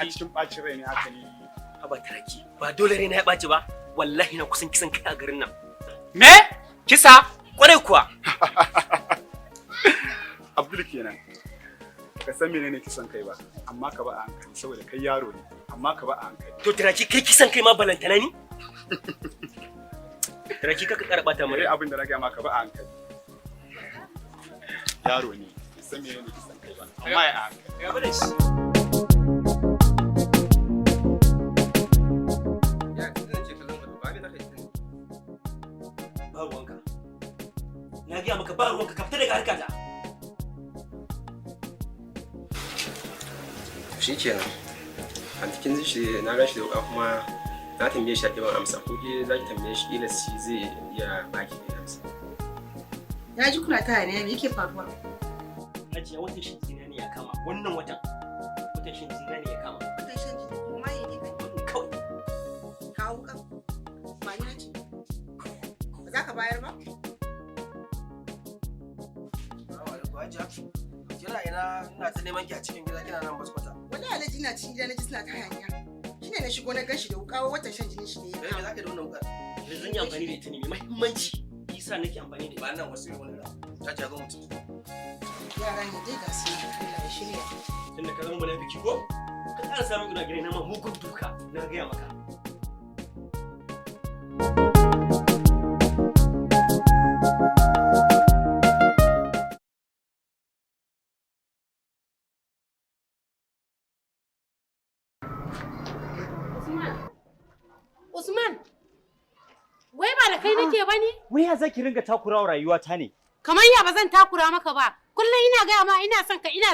a cikin bacin rai ne haka ne. Haba taraki, ba dole ne na ya ɓaci ba. Wallahi na kusan kisan kai a garin nan. Me? Kisa? Kwarai kuwa. Abdul kenan. Ka san menene kisan kai ba, amma ka ba a hankali saboda kai yaro ne, amma ka ba a hankali. To taraki kai kisan kai ma balantana ni? Taraki ka ƙara ɓata Mai mare. abin da na gaya maka ba a hankali. Yaro ne, ka san menene kisan kai ba, amma ya a hankali. Ya bada shi. Ba ruwanka. Na gaya maka ba ruwanka ka fita daga harkata. Shi kenan. A cikin shi na gashi da wuka kuma na tambaye shi a ɗiban amsa ko ke za ki tambaye shi ƙila shi zai iya baki da amsa. Na ji kuna ta ne me yake faruwa? Hajiya watan shin zina ne ya kama. Wannan watan. Watan shin zina ne ya kama. Watan shan jini kuma ya ne kai? Wannan kawai. Kawo kan. Ba ni nace. Ba za ka bayar ba? Kina ina ta neman ki a cikin gida kina nan baskwata. Wani alaji ina cikin gida na ji suna ta hayaniya. Shine na shigo na gashi da wuka watan shan jini shi ne ya Me kama. za ka da wannan wukar? Yanzu zan yi amfani da ita ne mai muhimmanci. Yasa nake amfani da ita. Ba nan wasu irin wani ta jago mutum. Yara ne dai ga su Allah ya shirya. Tunda ka zama munafiki ko? Ka ƙara samun ina gare na ma mugun duka. Na gaya maka. Usman, wai ba da kai nake ba ne? Wai ya zaki ringa takurawa rayuwata ne? Kamar ya ba zan takura maka ba. Kullum ina gaya ma ina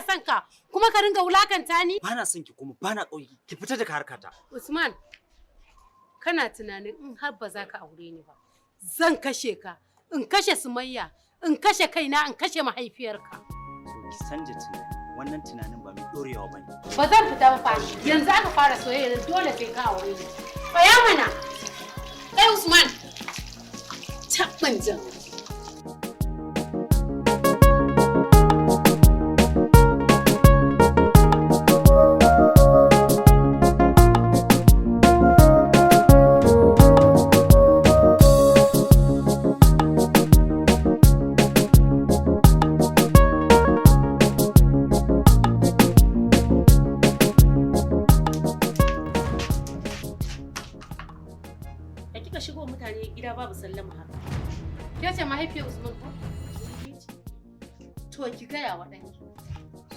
son ka, kuma ka ringa wulakanta ni. Bana son ki kuma bana ƙauye. Ki fita daga harkata. Usman, kana tunanin in har ba za ka aure ni ba, zan kashe ka, in kashe Sumayya, in kashe kaina, in kashe mahaifiyarka. So ki sanje tunani. Wannan tunanin ba mai dorewa bane. Ba zan fita ba fa. Yanzu aka fara soyayya dole sai ka aure ni. Tsaya mana. Kai Usman. Tabban jan. Da kika shigo mutane gida babu sallama haka. Ke ce mahaifiyar Usman ko? To ki gaya wa ɗanki.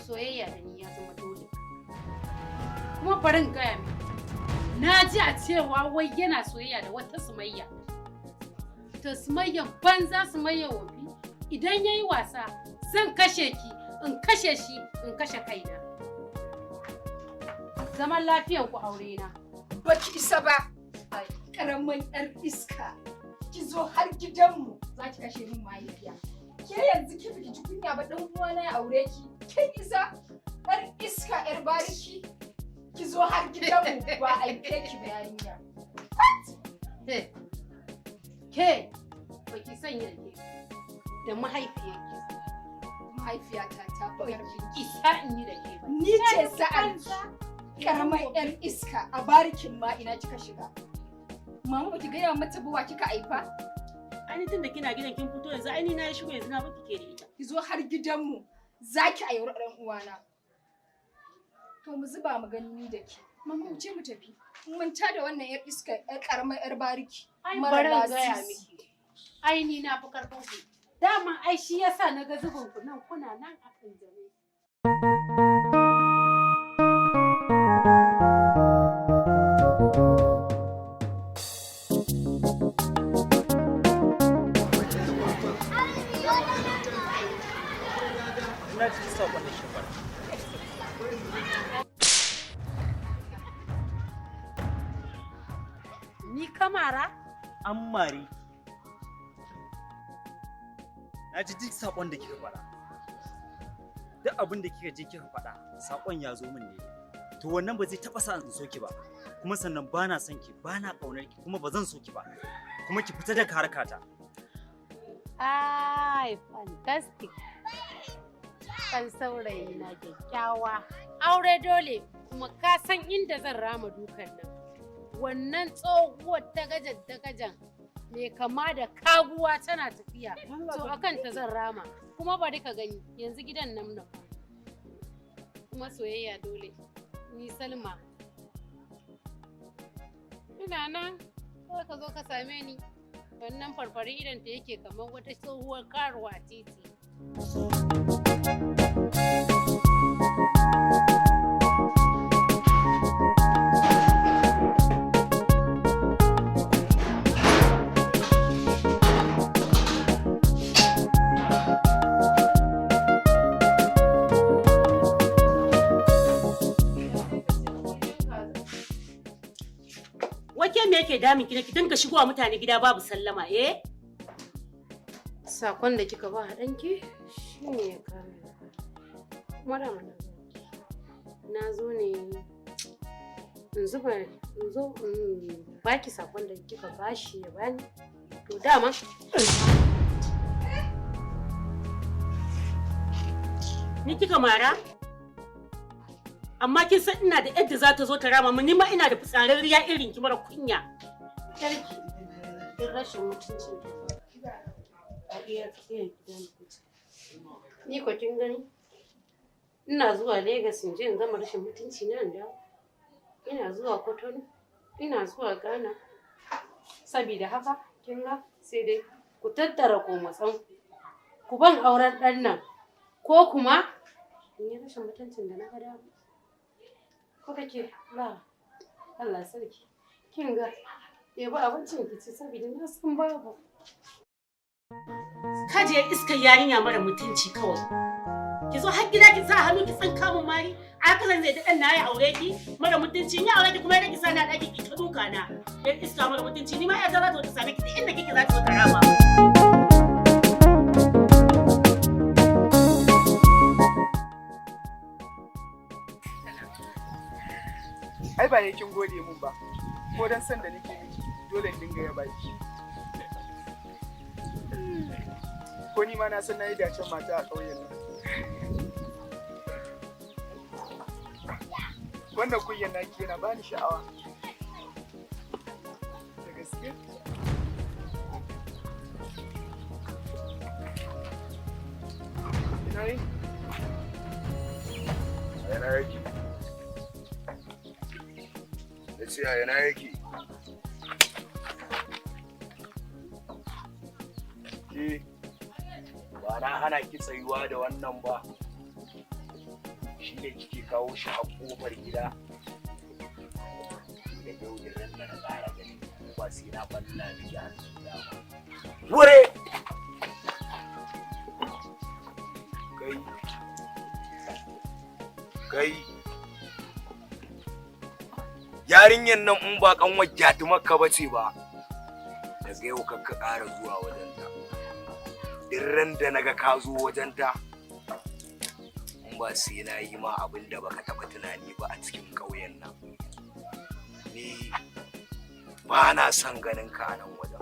Soyayya da ni ya zama dole. Kuma barin gaya miki. Na ji a cewa wai yana soyayya da wata Sumayya. To Sumayyan banza Sumayya wofi. Idan yayi wasa zan kashe ki, in kashe shi, in kashe kaina. Zaman lafiyan ku aure na. Baki isa ba. Karamin yar iska. Ki zo har gidanmu za ki kashe min mahaifiya. Ke yanzu ki biki ji kunya ba dan uwana ya aure ki. Kin isa yar iska yar bariki. Ki zo har gidanmu ba aike ki bayaniya. Ke baki sanya da ke da mahaifiyarki. Mahaifiyata ta fi Isa in yi da ke ba. Ni ce sa'an karamar yar iska a barikin ma ina kika shiga. Mama baki gaya mata ba wa kika haifa? Ani tun da kina gidan kin fito yanzu ai na yi shigo yanzu na baki ke da ita. Ki zo har gidanmu za ki auri ɗan uwana. To mu zuba mu gani ni da ke. Mama mu ce mu tafi. Mun ta da wannan yar iska yar karamar yar bariki. Ai barin gaya miki. Ai ni na fi karfin ku. Dama ai shi yasa na ga zubin ku nan kuna nan a kan jami'a. Ina cikin sakon da ke fara. Ni kamara? An mari. Na ji duk sakon da kika faɗa. Duk abin da kika je kika faɗa, sakon ya zo min ne. To wannan ba zai taɓa sa in so ki ba. Kuma sannan ba na son ki, ba na ƙaunar ki, kuma ba zan so ki ba. Kuma ki fita daga harkata. Ai, fantastic. Kan saurayi na kyakkyawa. Aure dole kuma ka san inda zan rama dukan nan. Wannan tsohuwar dagajan mai kama da kaguwa tana tafiya, to akan ta zan rama. Kuma bari ka gani yanzu gidan nan kuma soyayya dole. Ni Salma ina nan, kawai ka zo ka same ni. Wannan farfari idan ta yake kamar wata tsohuwar karuwa a titi. Wake me yake damin ki ki dinga shigowa mutane gida babu sallama Sakon da kika ba danki shine ya kame. Madama na zo ne in zo baki sakon da kika bashi ya bani. To dama ni kika mara? Amma kin san ina da yadda za ta zo ta rama mu, ni ma ina da fitsararriya irin ki mara kunya. Sarki din rashin mutuncin ki. A iya tsayen gidan ku. Ni ko kin gani? Ina zuwa Lagos in je in gama rashin mutunci nan da. Ina zuwa Cotonou, ina zuwa Ghana. Saboda haka kin ga sai dai ku tattara komatsan ku ban auren dan nan ko kuma in yi rashin mutuncin da na ga dama. Ko kake ba Allah sarki kin ga ya ba abincin ki ci saboda na san babu. Kaje iskar yarinya mara mutunci kawai. Ki zo har gida ki sa hannu ki tsinka mun mari. Akalan zai da dan nayi aure ki mara mutunci, ni aure ki kuma yadda ki sa na daki ki ta duka na. Dan iska mara mutunci, ni ma ya za ta same ki inda kike za ki zo ta rama. Ai ba ne kin gode mun ba, ko dan san da nake miki dole in dinga ya baki. Ko ni ma na san nayi dacen mata a ƙauyen nan. Wannan kunyan naki yana bani sha'awa. Da gaske? Ina yi? Yana yake. Na ce a yana yake. Ke, ba na hana ki tsayuwa da wannan ba. Shi ne kike kawo shi a ƙofar gida. Da yau da ran na ƙara gani ba sai na balla miki hannu dama. Wure! Kai. Yarinyan nan in ba kanwar jatumarka ba ce ba, daga yau ka ƙara zuwa wajenta. Duk ran da naga ka zo wajenta, in ba sai na yi ma abin da baka taɓa tunani ba a cikin ƙauyen nan. Ni ba na son ganin ka a nan wajen.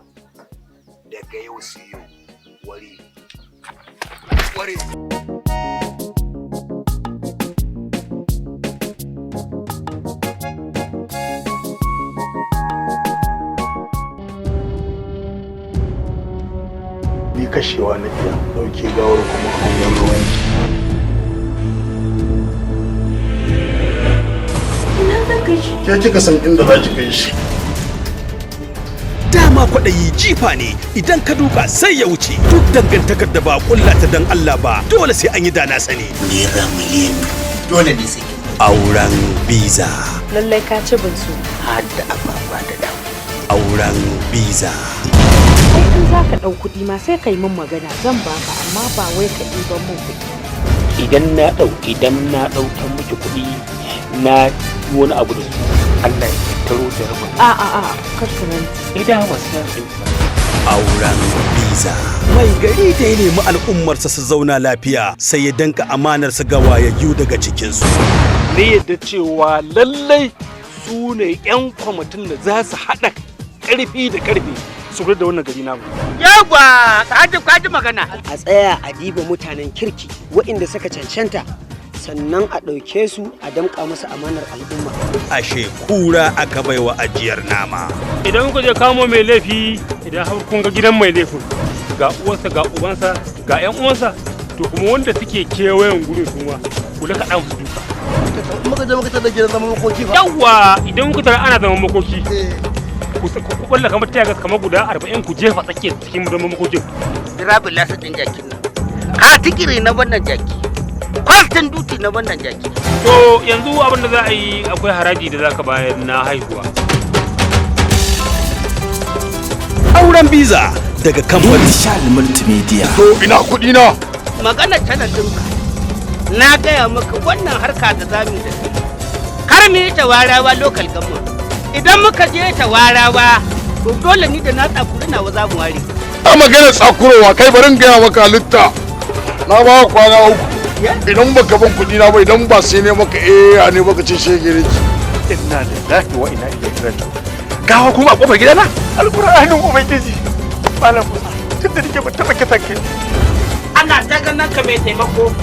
Daga yau sai yau, ware. kashewa na iya dauke gawar kuma hanyar ruwan ina zan kai shi ke kika san inda za ki kai shi. Dama kwaɗayi jifa ne idan ka duka sai ya wuce duk dangantakar da ba kulla ta dan Allah ba dole sai an yi dana sani. Naira miliyan dole ne sai auren biza. Lallai ka ci binsu. Har da ababa da dawo. Auren biza. In za ka ɗau kuɗi ma sai ka yi min magana zan baka amma ba wai ka ɗiban min kuɗi. Idan na ɗaukan miki kuɗi na wani abu da su Allah ya taro da rabu. A'a karkanan. Idan wasu auren biza. Mai gari da ya nemi al'ummarsa su zauna lafiya sai ya danka amanarsa ga wayayyu daga cikinsu. Ne yadda cewa lallai su ne 'yan kwamitin da za su haɗa ƙarfi da ƙarfi su da wannan gari namu. Yawa, ka ji magana. A tsaya a diba mutanen kirki waɗanda suka cancanta sannan a ɗauke su a damƙa masa amanar al'umma. Ashe kura aka baiwa ajiyar nama. Idan kuka je kamo mai laifi, idan har kun ga gidan mai laifin ga uwansa ga ubansa ga 'yan uwansa, to kuma wanda suke kewayen gurin suma ku da kaɗa musu duka. Muka je muka tada gidan zaman makoki fa. Yawwa idan kuka tara ana zaman makoki. Ku balla kamar tayaga kamar guda 40 ku jefa tsakiyar cikin zaman makokin. Dirabin lasa ɗin jakin nan. Ka tikiri na wannan jaki. Kwaltan duti na wannan jaki. To yanzu abin da za a yi akwai haraji da za ka bayar na haihuwa. Auren biza daga kamfanin Shal Multimedia. To ina kuɗi na. Magana tana ɗinka. Na gaya maka wannan harka da zamu da kai. Kar mu yi ta warawa local government. Idan muka je ta warawa, to dole ni da na tsakuri nawa za mu ware. A magana tsakurowa kai barin gaya maka halitta. Na ba kwana 3. Idan baka ban kuɗi na ba idan ba sai ne maka a ne baka ce shege ne. Inna lillahi wa inna ilaihi raji'un. Gawa kuma a kofar gidana? Alƙur'anin ubangiji. Malam Musa, tunda nake ba taɓa kisan kai. Ana daga nan ka mai taimako.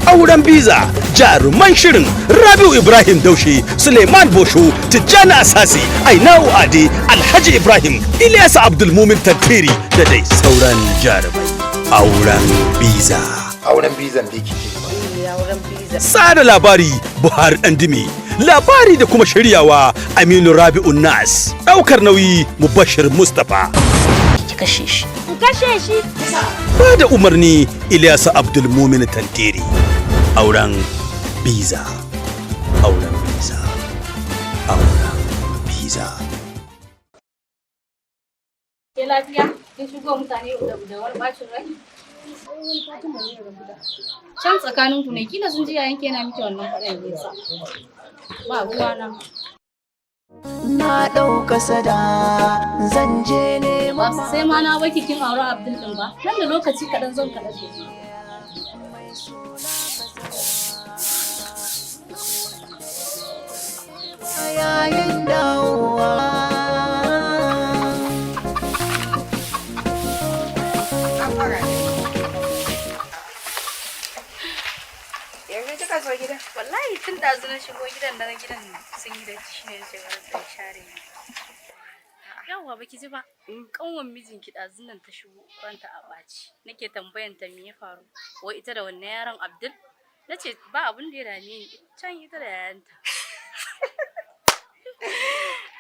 Auren biza jaruman shirin Rabiu Ibrahim Daushe, Suleiman Bosho, Tijjani Asasi, Ainau Ade, Alhaji Ibrahim, Ilyas Abdulmumin Tantiri da dai sauran jarumai. Auren biza. Auren bizan da kike ba. Auren biza. Tsara labari Buhari Dandimi. Labari da kuma shiryawa Aminu Rabi'u Nas. Daukar nauyi Mubashir Mustapha. Ki kashe shi. Ku kashe shi. Ba da umarni Ilyasu Abdulmumin Tantiri. Auren biza. Auren biza. Auren biza. Ke lafiya? Kin shigo mutane da wani bacin rai? Can tsakanin ku ne kila sun ji yayin ke na miki wannan faɗan yasa. Ba ruwa na. Na ɗauka sada zan je ne Ba sai ma na baki kin aure Abdul din ba. Nan da lokaci kaɗan zan kaɗa shi. yayin dawowa. Yanzu kika zo gida? Wallahi tun ɗazu na shigo gidan na gidan sun yi da shi ne ce ba share ni. Yawwa baki ji ba. Kanwan mijinki ɗazun nan ta shigo ranta a ɓaci. Nake tambayan ta me ya faru. Wai ita da wannan yaron Abdul? Nace ba abin da ya dame ni. Can ita da yayanta.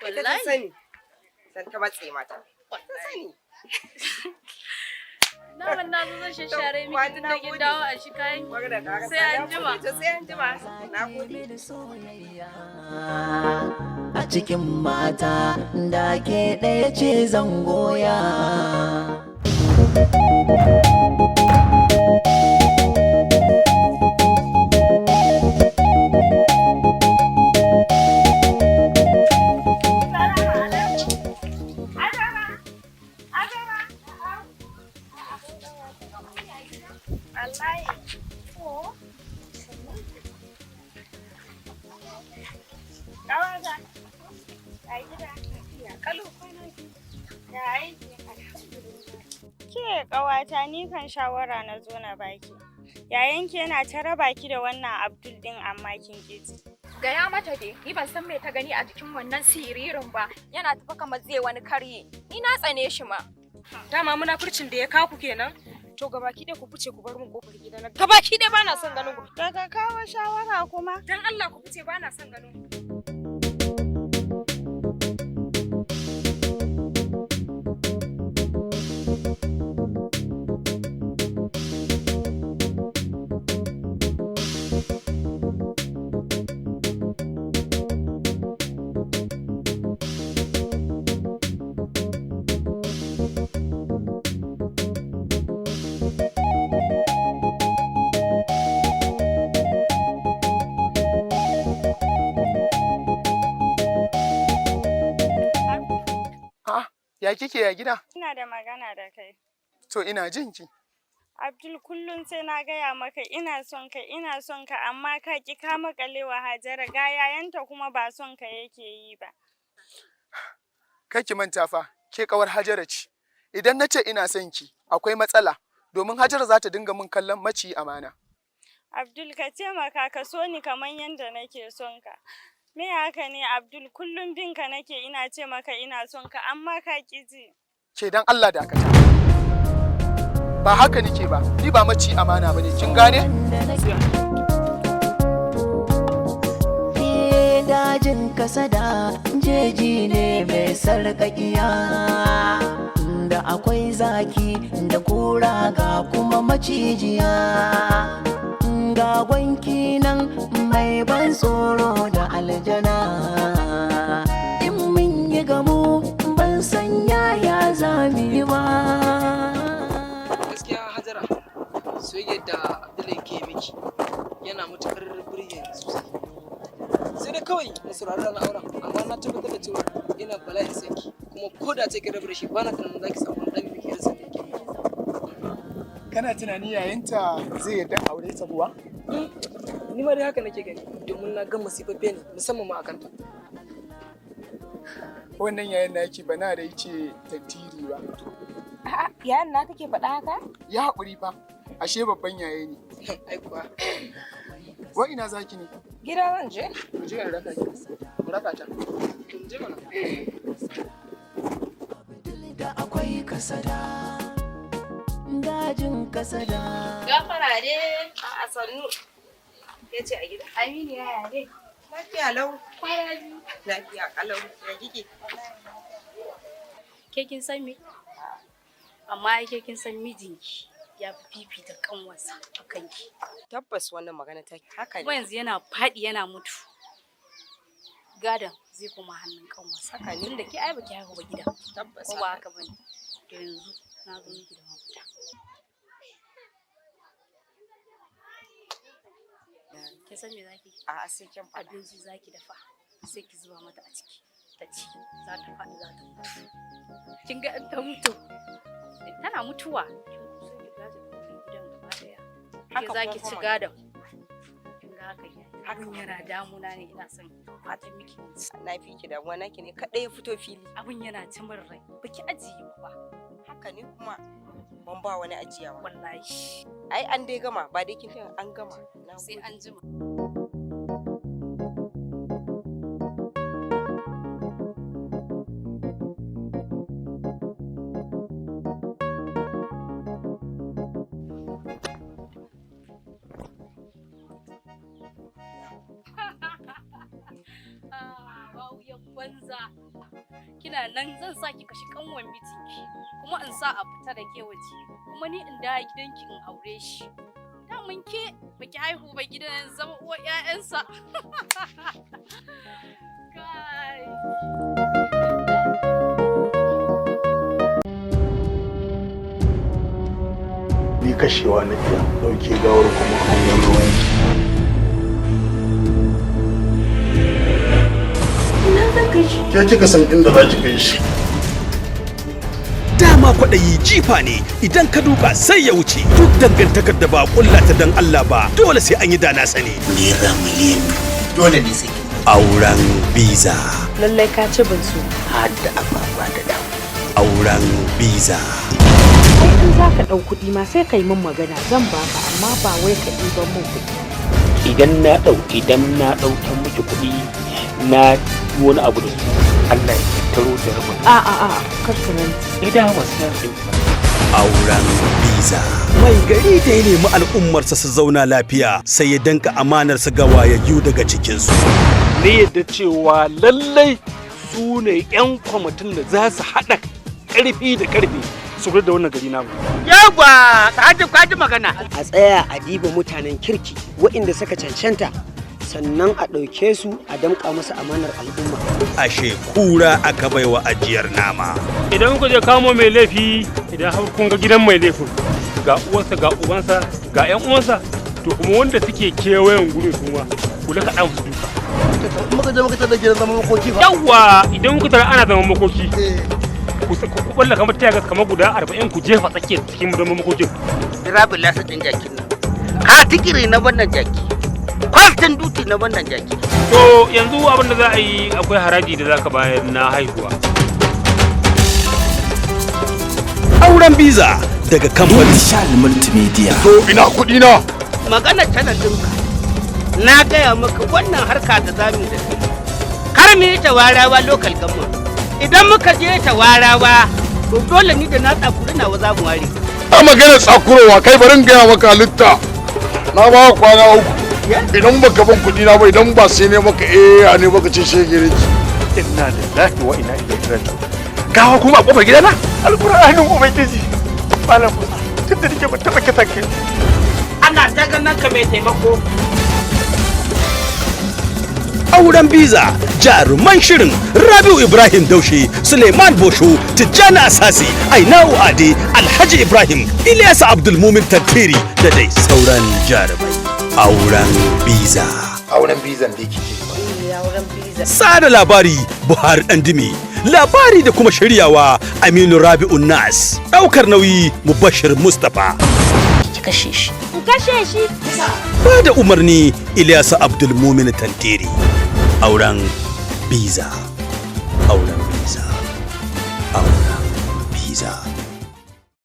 Wallahi sani. San ta matse mata. Sani. Na wannan zan shashare miki tun da kin dawo a shi kayan sai an jima. Sai an jima. Na gode. A cikin mata da ke ɗaya ce zan goya. Ke ƙawata ni kan shawara na zo na baki. Yayanki yana ta raba ki da wannan Abdul din amma kin kici. Gaya mata dai, ni ban san me ta gani a jikin wannan siririn ba. Yana tafi kamar zai wani karye. Ni na tsane shi ma. Dama munafurcin da ya kaku kenan. To gabaki dai ku fice ku bar min kofar gidana. Gabaki dai bana son ganin ku. Daga kawo shawara kuma. Dan Allah ku fice bana son ganin ku. Ya kike ya gida? Ina da magana da kai. To ina jin ki. Abdul kullum sai na gaya maka ina son ka amma ka ki ka makalewa Hajara ga yayanta kuma ba son ka yake yi ba. Kai ki manta fa, ke kawar Hajara ce. Idan na ce ina son ki, akwai matsala. domin Hajara za ta dinga min kallon maci amana. Abdul ka taimaka ka so ni kamar yadda nake son ka. Me haka ne Abdul, kullum binka nake ina ce maka ina son ka amma ka ki ji. Ke dan Allah dakata. Ba haka nake ba, ni ba maci amana bane, kin gane? Dajin kasada jeji ne mai sarƙaƙiya, da akwai zaki da kura ga kuma macijiya, ga gwanki nan mai ban tsoro da aljana, in mun yi gamu ban san yaya zami ba. Gaskiya Hajara, soyayyar da Abdul ke miki yana matukar burge sosai. Sai dai kawai na saurari na auren, amma na tabbatar da cewa ina bala'in sanki, kuma ko da ce ki rabu da shi bana tunanin zaki samu dan da ke da sanki. Kana tunani yayinta zai yarda aure ta kuwa? Ni ma dai haka nake gani, domin na ga masifaffe ne musamman ma akan ta. Wannan yayin na yake bana da yace tantiri ba. A'a, yayin na kake faɗa haka? Ya haƙuri fa, ashe babban yaye ne. Ai kuwa. Wa ina zaki ne? Gida zan je. Mu je in raka ki. Mu raka ta. Mu je mana. Da akwai kasada, dajin kasada. Gafara dai a sannu. Ya ce a gida? Aminu yaya dai? Lafiya lau. Kwana biyu. Lafiya kalau. Ya kike? Ke kin san me? Amma ke kin san mijinki ya fifita kanwarsa a kanki. Tabbas wannan magana ta haka ne. Kuma yanzu yana faɗi yana mutu. Gadon zai koma hannun kanwarsa. Haka ne. Tunda ke ai baki haihu ba gida. Tabbas. Ko ba haka bane. To yanzu na zo miki da mafita. Kin san me zaki? A'a sai kin faɗa. Abinci zaki dafa. Sai ki zuba mata a ciki. Ta ci. Za ta faɗi za ta mutu. Kin ga ta mutu. Tana mutuwa. Haka zaki ci gadon. Kin ga haka hakan yana damuna ne, ina son fatan miki. Na fi ki damuwa naki ne kadai ya fito fili. Abin yana ci min rai. Baki ajiye ba. Haka ne kuma ban ba wani ajiyawa. Wallahi. Ai an dai gama, ba dai kin an gama. Sai an jima. Banza kina nan zan sa ki kashi kanwan mijinki kuma in sa a fita da ke waje kuma ni in da gidanki in aure shi. Daman ke baki haihu ba gidan zama uwar ƴaƴansa. Kai. Ni kashewa na iya dauke gawar kuma hanyar ruwan. Ke kika san inda za ki kai shi. Dama kwaɗayi jifa ne idan ka duka sai ya wuce duk dangantakar da ba kulla ta dan Allah ba dole sai an yi dana sani. Naira miliyan dole ne sai. Auren biza. Lallai ka ci binsu. Har da ababa da dawo. Auren biza. Ai in za ka ɗau kuɗi ma sai ka yi min magana zan baka amma ba wai ka ɗiban min kuɗi. Idan na ɗaukan miki kuɗi na wani abu da su Allah ya tattaro da rabu. Kar ka nan. Idan wasu ɗin. Auren biza. Mai gari da ya nemi al'ummarsa su zauna lafiya sai ya danka amanarsa ga wayayyu daga cikinsu. Ne yadda cewa lallai su ne 'yan kwamitin da za su haɗa ƙarfi da ƙarfi su da wannan gari namu. Yagwa, kaji magana. A tsaya a diba mutanen kirki waɗanda suka cancanta sannan a ɗauke su a damƙa musu amanar al'umma. Ashe kura aka baiwa ajiyar nama. Idan kuka je kamo mai laifi, idan har kun ga gidan mai laifin ga uwarsa ga ubansa ga 'yan uwansa to kuma wanda suke kewayen gurin kuma ku laka ɗan su duka. Muka je muka tada gidan zaman makoki ba. Yawwa idan kuka tara ana zaman makoki. Ku balla kamar tiyagas kamar guda 40 ku jefa tsakiyar cikin zaman makokin. Rabi lasa ɗin jakin nan. Ka tikiri na wannan jaki. Kwastin duti na wannan jaki. To yanzu abin da za a yi akwai haraji da za ka bayar na haihuwa. Auren biza daga kamfanin Shal Multimedia. To ina kuɗi na. Magana tana dinka. Na gaya maka wannan harka da zamu da kai. Kar mu yi ta warawa local government. Idan muka je ta warawa, to dole ni da na tsakuri nawa za mu ware. A magana tsakurowa kai barin gaya maka halitta. Na ba kwana 3. Idan baka ban kuɗi na ba idan ba sai ne maka ne baka ce shegere ki. Inna lillahi wa inna ilaihi raji'un. Gawa kuma a kofar gidana? Alƙur'anin ubangiji. Malam Musa, tun da nake ban taɓa kisan kai. Ana ta ganin ka mai taimako. Auren biza jaruman shirin Rabiu Ibrahim Daushe, Suleiman Bosho, Tijjani Asasi, Ainau Ade, Alhaji Ibrahim, Ilyas Abdulmumin Tantiri da dai sauran jarumai. Auren biza. Auren bizan da yake auren biza. Sada labari Buhari Dandimi. Labari da kuma shiryawa Aminu Rabi'u Nas. Daukar nauyi Mubashir Mustapha. Ki kashe shi. Ku kashe shi. Ba da umarni Ilyas Abdulmumin Tantiri. Auren biza. Auren biza. Auren biza.